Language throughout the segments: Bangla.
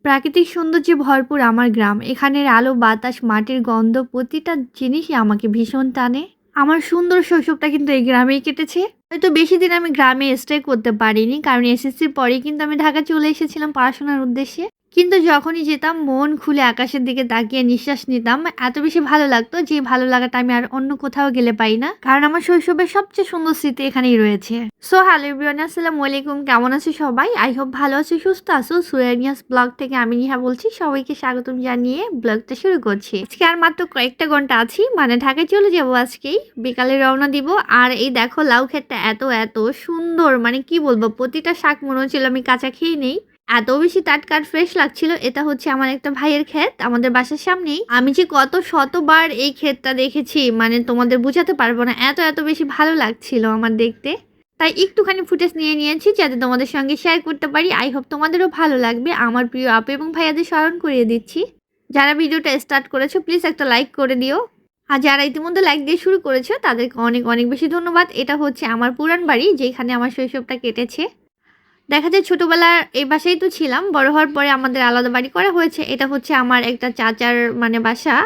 প্রাকৃতিক সৌন্দর্যে ভরপুর আমার গ্রাম। এখানের আলো, বাতাস, মাটির গন্ধ প্রতিটা জিনিসই আমাকে ভীষণ টানে। আমার সুন্দর শৈশবটা কিন্তু এই গ্রামেই কেটেছে। হয়তো বেশিদিন আমি গ্রামে স্টে করতে পারিনি। কারণ এসএসসির পরেই কিন্তু আমি ঢাকা চলে এসেছিলাম পড়াশোনার উদ্দেশ্যে। কিন্তু যখনই যেতাম মন খুলে আকাশের দিকে তাকিয়ে নিঃশ্বাস নিতাম। এত বেশি ভালো লাগতো যে ভালো লাগাটা আমি আর অন্য কোথাও গেলে পাই না। কারণ আমার শৈশবের সবচেয়ে সুন্দর স্মৃতি এখানেই রয়েছে। সো হ্যালো এভরিওয়ান, আসসালামু আলাইকুম। কেমন আছো সবাই? আই হোপ ভালো আছো, সুস্থ আছো। সুরানিয়াস ব্লগ থেকে আমি নিহা বলছি। সবাইকে স্বাগতম জানিয়ে ব্লগটা শুরু করছি। আজকে আর মাত্র কয়েকটা ঘন্টা আছি, মানে ঢাকায় চলে যাবো আজকেই। বিকালে রওনা দিব। আর এই দেখো লাউ ক্ষেতটা এত এত সুন্দর, মানে কি বলবো, প্রতিটা শাক মনে হচ্ছিল আমি কাঁচা খেয়ে নেই। এত বেশি টাটকা আর ফ্রেশ লাগছিল। এটা হচ্ছে আমার একটা ভাইয়ের ক্ষেত, আমাদের বাসার সামনেই। আমি যে কত শতবার এই ক্ষেতটা দেখেছি, মানে তোমাদের বোঝাতে পারবো না। এত এত বেশি ভালো লাগছিল আমার দেখতে। তাই একটুখানি ফুটেজ নিয়ে নিয়েছি যাতে তোমাদের সঙ্গে শেয়ার করতে পারি। আই হোপ তোমাদেরও ভালো লাগবে। আমার প্রিয় আপু এবং ভাইয়াদের স্মরণ করিয়ে দিচ্ছি, যারা ভিডিওটা স্টার্ট করেছো প্লিজ একটা লাইক করে দিও। আর যারা ইতিমধ্যে লাইক দিয়ে শুরু করেছো তাদেরকে অনেক অনেক বেশি ধন্যবাদ। এটা হচ্ছে আমার পুরান বাড়ি, যেখানে আমার শৈশবটা কেটেছে। দেখা যায় ছোটবেলার এই বাসায় তো ছিলাম, বড় হওয়ার পরে আমাদের আলাদা বাড়ি করা হয়েছে। এটা হচ্ছে আমার একটা চাচার মানে বাসা,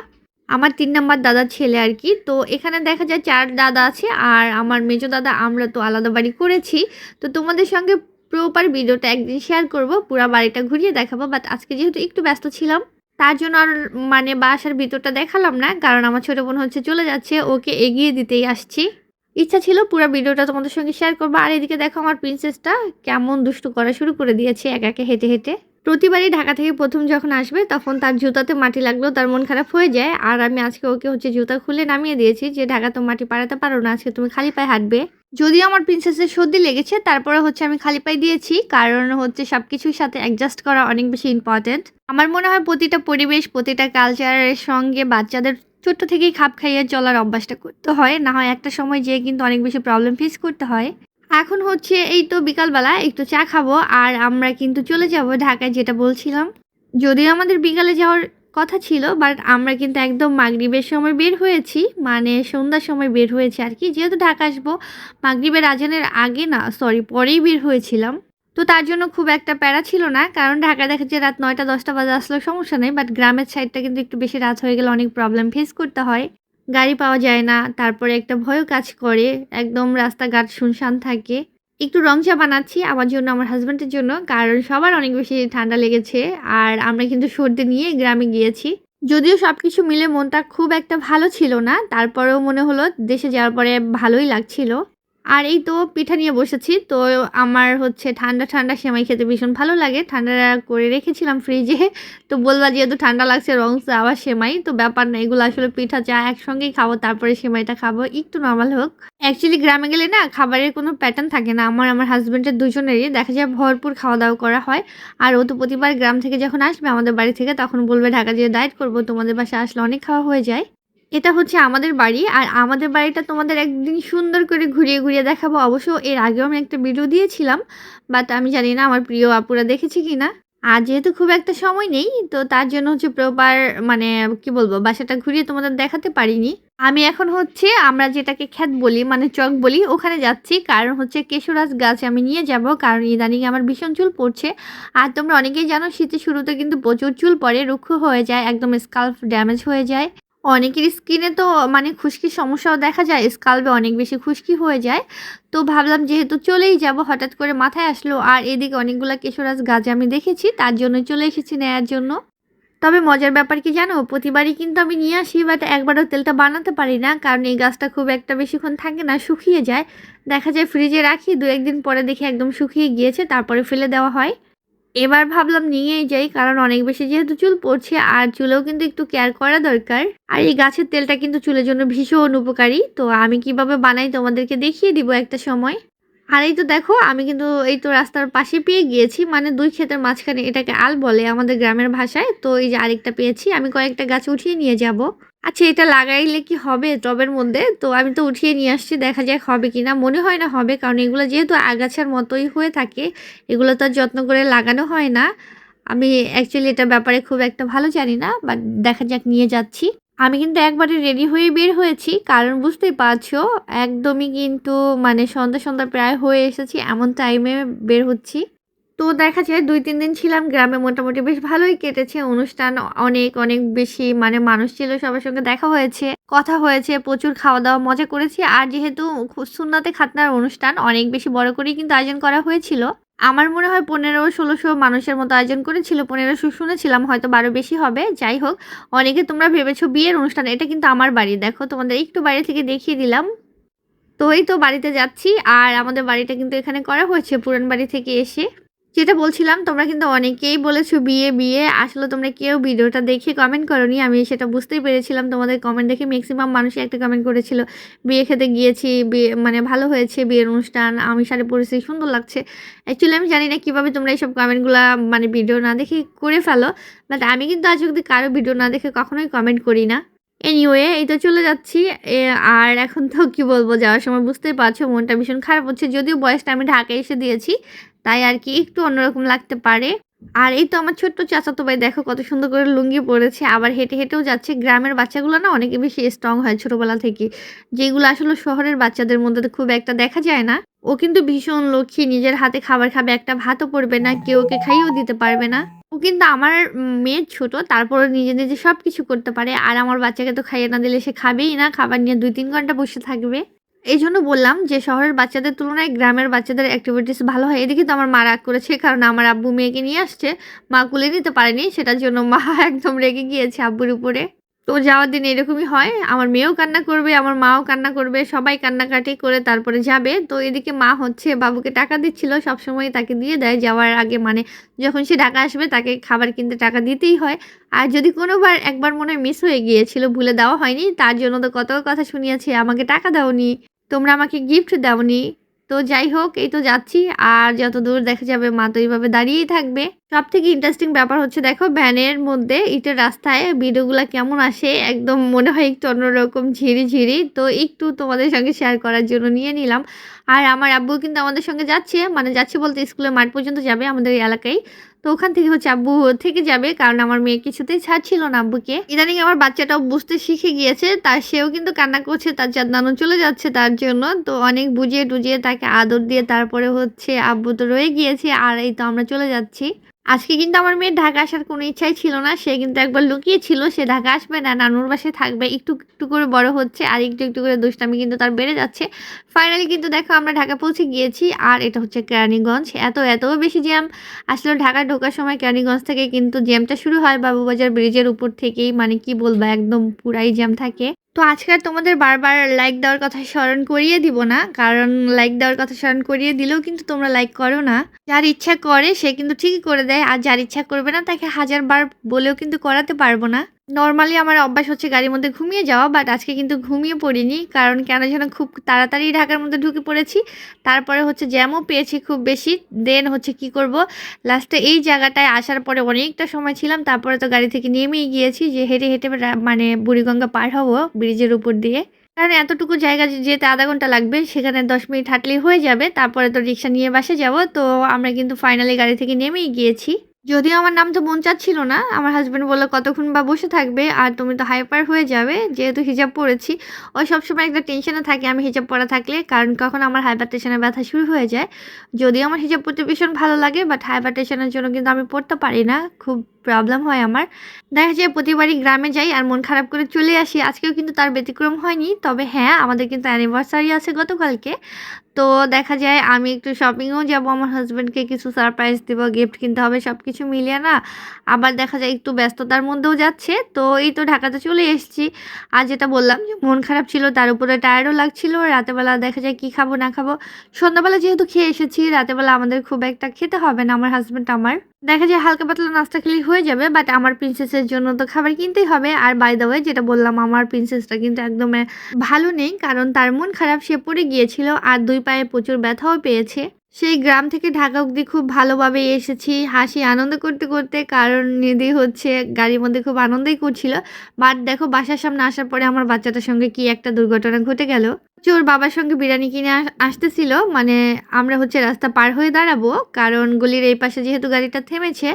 আমার ৩ নাম্বার দাদার ছেলে আর কি। তো এখানে দেখা যায় ৪ দাদা আছে আর আমার মেজো দাদা, আমরা তো আলাদা বাড়ি করেছি। তো তোমাদের সঙ্গে প্রপার ভিডিওটা একদিন শেয়ার করব, পুরো বাড়িটা ঘুরিয়ে দেখাবো। বাট আজকে যেহেতু একটু ব্যস্ত ছিলাম তার জন্য আর মানে বাসার ভিতরটা দেখালাম না, কারণ আমার ছোট বোন হচ্ছে চলে যাচ্ছে, ওকে এগিয়ে দিতেই আসছি। ইচ্ছা ছিল পুরো ভিডিওটা তোমাদের সঙ্গে শেয়ার করবো। আর এদিকে দেখো আমার প্রিন্সেসটা কেমন দুষ্টু করা শুরু করে দিয়েছে একা একা হেঁটে হেঁটে। প্রতিবারই ঢাকা থেকে প্রথম যখন আসবে তখন তার জুতাতে মাটি লাগলেও তার মন খারাপ হয়ে যায়। আর আমি আজকে ওকে হচ্ছে জুতা খুলে নামিয়ে দিয়েছি যে ঢাকা তো মাটি পাড়াতে পারো না, আজকে তুমি খালি পায়ে হাঁটবে। যদিও আমার প্রিন্সেসের সর্দি লেগেছে, তারপরে হচ্ছে আমি খালি পায়ে দিয়েছি, কারণ হচ্ছে সবকিছুর সাথে অ্যাডজাস্ট করা অনেক বেশি ইম্পর্টেন্ট। আমার মনে হয় প্রতিটা পরিবেশ, প্রতিটা কালচারের সঙ্গে বাচ্চাদের ছোট্ট থেকেই খাপ খাইয়ে চলার অভ্যাসটা করতে হয়, না হয় একটা সময় যেয়ে কিন্তু অনেক বেশি প্রবলেম ফেস করতে হয়। এখন হচ্ছে এই তো বিকালবেলা একটু চা খাবো আর আমরা কিন্তু চলে যাব ঢাকায়, যেটা বলছিলাম। যদিও আমাদের বিকালে যাওয়ার কথা ছিল, বাট আমরা কিন্তু একদম মাগরিবের সময় বের হয়েছি, মানে সন্ধ্যার সময় বের হয়েছি আর কি। যেহেতু ঢাকা আসবো মাগরিবের আজানের আগে না, সরি পরেই বের হয়েছিলাম। তো তার জন্য খুব একটা প্যারা ছিল না, কারণ ঢাকায় দেখা যায় রাত ৯টা ১০টা বাজে আসলেও সমস্যা নেই। বাট গ্রামের সাইডটা কিন্তু একটু বেশি রাত হয়ে গেলে অনেক প্রবলেম ফেস করতে হয়। গাড়ি পাওয়া যায় না, তারপরে একটা ভয়ও কাজ করে, একদম রাস্তাঘাট শুনশান থাকে। একটু রং চা বানাচ্ছি আমার জন্য, আমার হাজব্যান্ডের জন্য, কারণ সবার অনেক বেশি ঠান্ডা লেগেছে। আর আমরা কিন্তু সর্দি নিয়ে গ্রামে গিয়েছি। যদিও সব কিছু মিলে মনটা খুব একটা ভালো ছিল না, তারপরেও মনে হলো দেশে যাওয়ার পরে ভালোই লাগছিল। আর এই তো পিঠা নিয়ে বসেছি। তো আমার হচ্ছে ঠান্ডা ঠান্ডা সেমাই খেতে ভীষণ ভালো লাগে, ঠান্ডা করে রেখেছিলাম ফ্রিজে। তো বলবা যেহেতু ঠান্ডা লাগছে রং চা আবার সেমাই, তো ব্যাপার না, এগুলো আসলে পিঠা চা একসঙ্গেই খাবো, তারপরে সেমাইটা খাবো একটু নর্মাল হোক। অ্যাকচুয়ালি গ্রামে গেলে না খাবারের কোনো প্যাটার্ন থাকে না, আমার হাজব্যান্ডের দুজনেরই দেখা যায় ভরপুর খাওয়া দাওয়া করা হয়। আর ও তো প্রতিবার গ্রাম থেকে যখন আসবে আমাদের বাড়ি থেকে তখন বলবে ঢাকা যেয়ে ডায়েট করবো, তোমাদের বাসায় আসলে অনেক খাওয়া হয়ে যায়। এটা হচ্ছে আমাদের বাড়ি, আর আমাদের বাড়িটা তোমাদের একদিন সুন্দর করে ঘুরিয়ে ঘুরিয়ে দেখাবো। অবশ্য এর আগেও আমি একটা ভিডিও দিয়েছিলাম, বাট আমি জানি না আমার প্রিয় আপুরা দেখেছে কিনা। আর যেহেতু খুব একটা সময় নেই, তো তার জন্য হচ্ছে প্রপার মানে কি বলবো বাসাটা ঘুরিয়ে তোমাদের দেখাতে পারিনি। আমি এখন হচ্ছে আমরা যেটাকে ক্ষেত বলি মানে চক বলি, ওখানে যাচ্ছি। কারণ হচ্ছে কেশরাজ গাছ আমি নিয়ে যাব, কারণ ইদানিং আমার ভীষণ চুল পড়ছে। আর তোমরা অনেকেই জানো শীতের শুরুতে কিন্তু প্রচুর চুল পড়ে, রুক্ষ হয়ে যায়, একদম স্কাল্প ড্যামেজ হয়ে যায়। অনেকের স্কিনে তো মানে খুশকির সমস্যাও দেখা যায়, স্কাল্পে অনেক বেশি খুশকি হয়ে যায়। তো ভাবলাম যেহেতু চলেই যাব, হঠাৎ করে মাথায় আসলো। আর এদিকে অনেকগুলা কেশরাজ গাছ আমি দেখেছি, তার জন্য চলে এসেছি নেয়ার জন্য। তবে মজার ব্যাপার কি জানো, প্রতিবারই কিন্তু আমি নিয়ে আসি, বাট একবারও তেলটা বানাতে পারি না, কারণ এই গাছটা খুব একটা বেশিক্ষণ থাকে না, শুকিয়ে যায়। দেখা যায় ফ্রিজে রাখি, ২-১ দিন পরে দেখি একদম শুকিয়ে গিয়েছে, তারপরে ফেলে দেওয়া হয়। এবার ভাবলাম নিয়েই যাই, কারণ অনেক বেশি যেহেতু চুল পড়ছে আর চুলেও কিন্তু একটু কেয়ার করা দরকার। আর এই গাছের তেলটা কিন্তু চুলের জন্য ভীষণ উপকারী। তো আমি কিভাবে বানাই তোমাদেরকে দেখিয়ে দিব একটা সময়। আর এই তো দেখো আমি কিন্তু এই তো রাস্তার পাশে পেয়ে গিয়েছি, মানে ২ ক্ষেতের মাঝখানে, এটাকে আল বলে আমাদের গ্রামের ভাষায়। তো এই যে আরেকটা পেয়েছি, আমি কয়েকটা গাছ উঠিয়ে নিয়ে যাব। আচ্ছা এটা লাগাইলে কি হবে টবের মধ্যে? তো আমি তো উঠিয়ে নিয়ে আসছি, দেখা যাক হবে কিনা। মনে হয় না হবে, কারণ এগুলো যেহেতু আগাছার মতোই হয়ে থাকে, এগুলো তো আর যত্ন করে লাগানো হয় না। আমি অ্যাকচুয়ালি এটার ব্যাপারে খুব একটা ভালো জানি না, বাট দেখা যাক নিয়ে যাচ্ছি। আমি কিন্তু একবারে রেডি হয়ে বের হয়েছি, কারণ বুঝতেই পারছো একদমই কিন্তু মানে সন্ধ্যা সন্ধ্যা প্রায় হয়ে এসেছি, এমন টাইমে বের হচ্ছি। তো তো দেখা যায় ২-৩ দিন ছিলাম গ্রামে, মোটামুটি বেশ ভালোই কেটেছে। অনুষ্ঠান অনেক, অনেক বেশি মানে মানুষ ছিল, সবার সঙ্গে দেখা হয়েছে, কথা হয়েছে, প্রচুর খাওয়া-দাওয়া মজা করেছি। আর যেহেতু সুন্নাতে খাতনার অনুষ্ঠান অনেক বেশি বড় করেই কিন্তু আয়োজন করা হয়েছিল। আমার মনে হয় ১৫০০-১৬০০ মানুষের মতো আয়োজন করেছিল। ১৫০০ শুনেছিলাম, হয়তো ১২ বেশি হবে। যাই হোক, অনেকে তোমরা ভেবেছো বিয়ের অনুষ্ঠান। এটা কিন্তু আমার বাড়ি। দেখো তোমাদের একটু বাইরে থেকে দেখিয়ে দিলাম। তো এই তো বাড়িতে যাচ্ছি। আর আমাদের বাড়িটা কিন্তু এখানে করা হয়েছে পুরান বাড়ি থেকে এসে। যেটা বলছিলাম, তোমরা কিন্তু অনেকেই বলেছো বিয়ে, বিয়ে। আসলে তোমরা কেউ ভিডিওটা দেখে কমেন্ট করোনি। আমি সেটা বুঝতেই পেরেছিলাম তোমাদের কমেন্ট দেখে। মেক্সিমাম মানুষই একটা কমেন্ট করেছিল, বিয়ে খেতে গিয়েছি, বিয়ে মানে ভালো হয়েছে বিয়ের অনুষ্ঠান, আমি শাড়ি পরেছি, সুন্দর লাগছে। অ্যাকচুয়ালি আমি জানি না কিভাবে তোমরা এইসব কমেন্টগুলা মানে ভিডিও না দেখে করে ফেলো। বাট আমি কিন্তু আজ অব্দি কারো ভিডিও না দেখে কখনোই কমেন্ট করি না। এনিওয়ে, এই তো চলে যাচ্ছি। আর এখন তো কি বলবো, যাওয়ার সময় বুঝতেই পারছো মনটা ভীষণ খারাপ হচ্ছে। যদিও বয়সটা আমি ঢাকায় এসে দিয়েছি, তাই আর কি একটু অন্যরকম লাগতে পারে। আর এই তো আমার ছোট্ট চাচাতো ভাই, দেখো কত সুন্দর করে লুঙ্গি পরেছে, আবার হেঁটে হেঁটেও যাচ্ছে। গ্রামের বাচ্চাগুলো না অনেক বেশি স্ট্রং হয় ছোটবেলা থেকে, যেগুলো আসলে শহরের বাচ্চাদের মধ্যে তো খুব একটা দেখা যায় না। ও কিন্তু ভীষণ লক্ষ্মী, নিজের হাতে খাবার খাবে, একটা ভাতও পড়বে না, কেউ ওকে খাইয়েও দিতে পারবে না। ও কিন্তু আমার মেয়ের ছোট, তারপরও নিজে, নিজে সবকিছু করতে পারে। আর আমার বাচ্চাকে তো খাইয়ে না দিলে সে খাবেই না, খাবার নিয়ে ২-৩ ঘন্টা বসে থাকবে। এইজন্য বললাম যে শহরের বাচ্চাদের তুলনায় গ্রামের বাচ্চাদের এক্টিভিটিস ভালো হয়। এদিকে তো আমার মা রাগ করেছে, কারণ আমার আব্বু মেয়েকে নিয়ে আসছে। মা কুলে নিতে পারেনি, সেটার জন্য মা একদম রেগে গিয়েছে আব্বুর উপরে। তো যাওয়ার দিন এরকমই হয়। আমার মেয়েও কান্না করবে, আমার মাও কান্না করবে, সবাই কান্নাকাটি করে তারপরে যাবে। তো এদিকে মা হচ্ছে বাবুকে টাকা দিচ্ছিল, সবসময় তাকে দিয়ে দেয় যাওয়ার আগে, মানে যখন সে ঢাকা আসবে তাকে খাবার কিনতে টাকা দিতেই হয়। আর যদি কোনোবার একবার মনে হয় মিস হয়ে গিয়েছিল, ভুলে দেওয়া হয়নি, তার জন্য তো কত কথা শুনিয়েছে, আমাকে টাকা দাওনি, তোমরা আমাকে গিফট দাওনি। তো যাই হোক, এই তো যাচ্ছি। আর যতদূর দেখা যাবে মা তো এইভাবে দাঁড়িয়েই থাকবে। সবথেকে ইন্টারেস্টিং ব্যাপার হচ্ছে, দেখো ভ্যানের মধ্যে ইটের রাস্তায় ভিডিওগুলা কেমন আসে, একদম মনে হয় একটু অন্যরকম ঝিরি। তো একটু তোমাদের সঙ্গে শেয়ার করার জন্য নিয়ে নিলাম। আর আমার আব্বু কিন্তু আমাদের সঙ্গে যাচ্ছে, মানে যাচ্ছে বলতে স্কুলের মাঠ পর্যন্ত যাবে আমাদের এই এলাকায়। তো ওখান থেকে হচ্ছে আব্বু থেকে যাবে, কারণ আমার মেয়ে কিছুতেই ছাড়ছিল না আব্বুকে। ইদানিং আমার বাচ্চাটাও বুঝতে শিখে গিয়েছে, তার সেও কিন্তু কান্না করছে, তার চাঁদ নানু চলে যাচ্ছে তার জন্য। তো অনেক বুঝিয়ে টুজিয়ে তাকে আদর দিয়ে তারপরে হচ্ছে আব্বু তো রয়ে গিয়েছে, আর এই তো আমরা চলে যাচ্ছি। আজকে কিন্তু আমার মেয়ের ঢাকা আসার কোনো ইচ্ছাই ছিল না। সে কিন্তু একবার লুকিয়েছিল সে ঢাকা আসবে না, নানুর বাসায় থাকবে। একটু, একটু করে বড় হচ্ছে, আর একটু, একটু করে দুষ্টামি কিন্তু তার বেড়ে যাচ্ছে। ফাইনালি কিন্তু দেখো আমরা ঢাকা পৌঁছে গিয়েছি। আর এটা হচ্ছে কেরানীগঞ্জ। এত বেশি জ্যাম। আসলে ঢাকা ঢোকার সময় কেরানীগঞ্জ থেকে কিন্তু জ্যামটা শুরু হয় বাবুবাজার ব্রিজের উপর থেকেই। মানে কি বলবো, একদম পুরাই জ্যাম থাকে। তো আজকে আর তোমাদের বারবার লাইক দেওয়ার কথা স্মরণ করিয়ে দিব না, কারণ লাইক দেওয়ার কথা স্মরণ করিয়ে দিলেও কিন্তু তোমরা লাইক করো না। যার ইচ্ছা করে সে কিন্তু ঠিকই করে দেয়, আর যার ইচ্ছা করবে না তাকে হাজারবার বলেও কিন্তু করাতে পারবো না। নরমালি আমার অভ্যাস হচ্ছে গাড়ির মধ্যে ঘুমিয়ে যাওয়া, বাট আজকে কিন্তু ঘুমিয়ে পড়িনি, কারণ কেন যেন খুব তাড়াতাড়ি ঢাকার মধ্যে ঢুকে পড়েছি। তারপরে হচ্ছে জ্যামও পেয়েছি খুব বেশি। দেন হচ্ছে কি করব, লাস্টে এই জায়গাটায় আসার পরে অনেকটা সময় ছিলাম, তারপরে তো গাড়ি থেকে নেমেই গিয়েছি যে হেঁটে হেঁটে মানে বুড়িগঙ্গা পার হবো ব্রিজের উপর দিয়ে। কারণ এতটুকু জায়গা যেতে আধা ঘন্টা লাগবে, সেখানে 10 মিনিট হাঁটলেই হয়ে যাবে। তারপরে তো রিক্সা নিয়ে বাসে যাব। তো আমরা কিন্তু ফাইনালি গাড়ি থেকে নেমেই গিয়েছি। যদিও আমার নাম তো মন চাচ্ছিল না, আমার হাজব্যান্ড বলল কতক্ষণ বা বসে থাকবে, আর তুমি তো হাইপার হয়ে যাবে যেহেতু হিজাব পরেছি। ও সবসময় একটা টেনশনে থাকে আমি হিজাব পরা থাকলে, কারণ কখন আমার হাইপার টেনশনে ব্যথা শুরু হয়ে যায়। যদিও আমার হিজাব পরতে ভীষণ ভালো লাগে, বাট হাইপার টেনশনের জন্য কিন্তু আমি পরতে পারি না, খুব প্রবলেম হয় আমার। দেখা যায় প্রতিবারই গ্রামে যাই আর মন খারাপ করে চলে আসি, আজকেও কিন্তু তার ব্যতিক্রম হয়নি। তবে হ্যাঁ, আমাদের কিন্তু অ্যানিভার্সারি আছে গতকালকে। তো দেখা যায় আমি একটু শপিংও যাব, আমার হাজব্যান্ডকে কিছু সারপ্রাইজ দিব, গিফট কিনতে হবে, সব কিছু মিলিয়ে না। আবার দেখা যায় একটু ব্যস্ততার মধ্যেও যাচ্ছে। তো এই তো ঢাকাতে চলে এসেছি। আর যেটা বললাম যে মন খারাপ ছিল, তার উপরে টায়ার্ডও লাগছিল। রাতেবেলা দেখা যায় কি খাবো না খাবো, সন্ধ্যাবেলা যেহেতু খেয়ে এসেছি, রাতেবেলা আমাদের খুব একটা খেতে হবে না, আমার হাজব্যান্ড আমার দেখা যায় হালকা পাতলা নাস্তা খেলেই হয়ে যাবে। বাট আমার প্রিন্সেসের জন্য তো খাবার কিনতেই হবে। আর বাই দ্য ওয়ে, যেটা বললাম, আমার প্রিন্সেসটা কিন্তু একদম ভালো নেই, কারণ তার মন খারাপ, সে পড়ে গিয়েছিল আর 2 পায়ে প্রচুর ব্যথাও পেয়েছে। সেই গ্রাম থেকে ঢাকা অবধি খুব ভালোভাবে এসেছি, হাসি আনন্দ করতে করতে, কারণ নিধি হচ্ছে গাড়ির মধ্যে খুব আনন্দই করছিল। বাট দেখো বাসার সামনে আসার পরে আমার বাচ্চাটার সঙ্গে কি একটা দুর্ঘটনা ঘটে গেল। যে ওর বাবার সঙ্গে বিরিয়ানি কিনে আসতেছিল, মানে আমরা হচ্ছে রাস্তা পার হয়ে দাঁড়াবো, কারণ গলির এই পাশে যেহেতু গাড়িটা থেমেছে,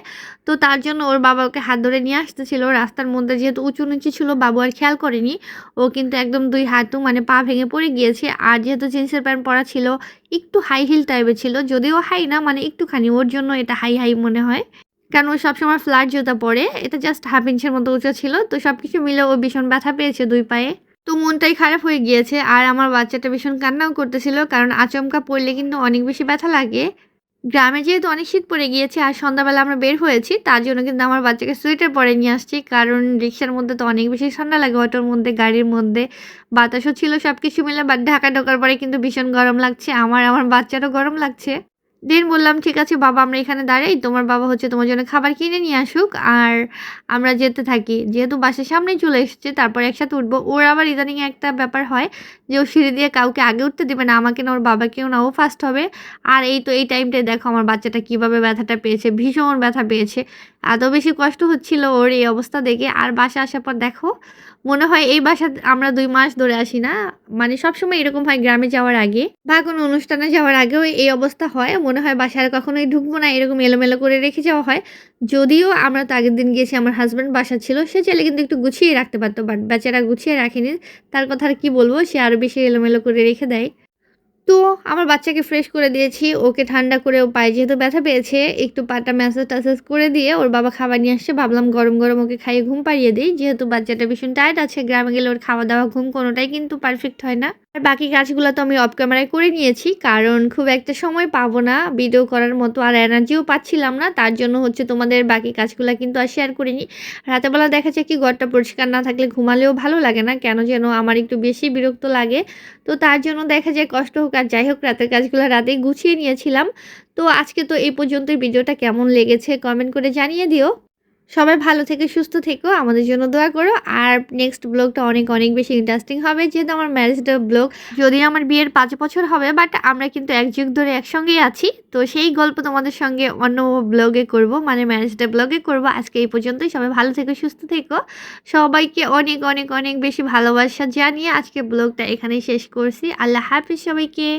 তো তার জন্য ওর বাবা ওকে হাত ধরে নিয়ে আসতেছিল। রাস্তার মধ্যে যেহেতু উঁচু নিচু ছিল, বাবু আর খেয়াল করেনি। ও কিন্তু একদম 2 হাঁটু মানে পা ভেঙে পড়ে গিয়েছে। আর যেহেতু জিন্সের প্যান্ট পরা ছিল, একটু হাই হিল টাইপের ছিল, যদিও হাই না, মানে একটুখানি, ওর জন্য এটা হাই হাই মনে হয়, কারণ ও সবসময় ফ্ল্যাট জুতা পরে। এটা জাস্ট হাফ ইঞ্চের মতো উঁচু ছিল। তো সবকিছু মিলে ও ভীষণ ব্যথা পেয়েছে 2 পায়ে। তো মনটাই খারাপ হয়ে গিয়েছে। আর আমার বাচ্চাটা ভীষণ কান্নাও করতেছিল, কারণ আচমকা পড়লে কিন্তু অনেক বেশি ব্যথা লাগে। গ্রামে যেহেতু অনেক শীত পড়ে গিয়েছে আর সন্ধ্যাবেলা আমরা বের হয়েছি, তার জন্য কিন্তু আমার বাচ্চাকে সোয়েটার পরে নিয়ে আসছি, কারণ রিক্সার মধ্যে তো অনেক বেশি ঠান্ডা লাগে, অটোর মধ্যে, গাড়ির মধ্যে। বাতাসও ছিল, সব কিছু মিলে, বাট ঢাকা ঢোকার পরে কিন্তু ভীষণ গরম লাগছে আমার বাচ্চারও গরম লাগছে। দেন বললাম, ঠিক আছে বাবা, আমরা এখানে দাঁড়াই, তোমার বাবা হচ্ছে তোমার জন্য খাবার কিনে নিয়ে আসুক, আর আমরা যেতে থাকি। যেহেতু বাসার সামনেই চলে এসেছে, তারপর একসাথে উঠবো। ওর আবার ইদানিং একটা ব্যাপার হয় যে ও সিঁড়ি দিয়ে কাউকে আগে উঠতে দেবে না, আমাকে না ওর বাবাকেও না, ও ফার্স্ট হবে। আর এই তো এই টাইমটায় দেখো আমার বাচ্চাটা কিভাবে ব্যথাটা পেয়েছে, ভীষণ ব্যথা পেয়েছে। এত বেশি কষ্ট হচ্ছিল ওর এই অবস্থা দেখে। আর বাসা আসার পর দেখো, মনে হয় এই বাসা আমরা 2 মাস ধরে আসি না। মানে সবসময় এরকম হয়, গ্রামে যাওয়ার আগে বা কোনো অনুষ্ঠানে যাওয়ার আগেও এই অবস্থা হয়। মনে হয় বাসায় আর কখনোই ঢুকবো না, এরকম এলোমেলো করে রেখে যাওয়া হয়। যদিও আমরা তো আগের দিন গিয়েছি, আমার হাসব্যান্ড বাসা ছিল, সে চাইলে কিন্তু একটু গুছিয়ে রাখতে পারতো, বাট বেচারা গুছিয়ে রাখেনি। তার কথা আর কি বলবো, সে আরো বেশি এলোমেলো করে রেখে দেয়। তো আমার বাচ্চাকে ফ্রেশ করে দিয়েছি, ওকে ঠান্ডা করে, ও পায়ে যেহেতু ব্যথা পেয়েছে, একটু পাটা ম্যাসাজ-ট্যাসাজ করে দিয়ে ওর বাবা খাবার নিয়ে আসছে। ভাবলাম গরম, গরম ওকে খাইয়ে ঘুম পাড়িয়ে দেই। যেহেতু বাচ্চাটা ভীষণ টায়ার্ড আছে, গ্রামে গেলে ওর খাওয়া-দাওয়া, ঘুম কোনোটাই কিন্তু পারফেক্ট হয় না। আর বাকি কাজগুলো তো আমি অফ ক্যামেরায় করে নিয়েছি, কারণ খুব একটা সময় পাবো না ভিডিও করার মতো, আর এনার্জিও পাচ্ছিলাম না। তার জন্য হচ্ছে তোমাদের বাকি কাজগুলো কিন্তু আর শেয়ার করিনি। রাতের বেলা দেখা যায় কি, ঘরটা পরিষ্কার না থাকলে ঘুমালেও ভালো লাগে না, কেন যেন আমার একটু বেশি বিরক্ত লাগে। তো তার জন্য দেখা যায়, কষ্ট হোক আর যাই হোক, রাতের কাজগুলো রাতেই গুছিয়ে নিয়েছিলাম। তো আজকে তো এই পর্যন্তই। ভিডিওটা কেমন লেগেছে কমেন্ট করে জানিয়ে দিও। সবাই ভালো থেকে সুস্থ থেকো, আমাদের জন্য দোয়া করো। আর নেক্সট ব্লগটা অনেক অনেক বেশি ইন্টারেস্টিং হবে, যেহেতু আমার ম্যারেজ ডে ব্লগ। যদিও আমার বিয়ের 5 বছর হবে, বাট আমরা কিন্তু 1 যুগ ধরে একসঙ্গেই আছি। তো সেই গল্প তোমাদের সঙ্গে অন্য ব্লগে করব, মানে ম্যারেজ ডে ব্লগে করব। আজকে এই পর্যন্তই। সবাই ভালো থেকো, সুস্থ থেকো। সবাইকে অনেক অনেক অনেক বেশি ভালোবাসা জানিয়ে আজকে ব্লগটা এখানেই শেষ করছি। আল্লাহ হাফিজ সবাইকে।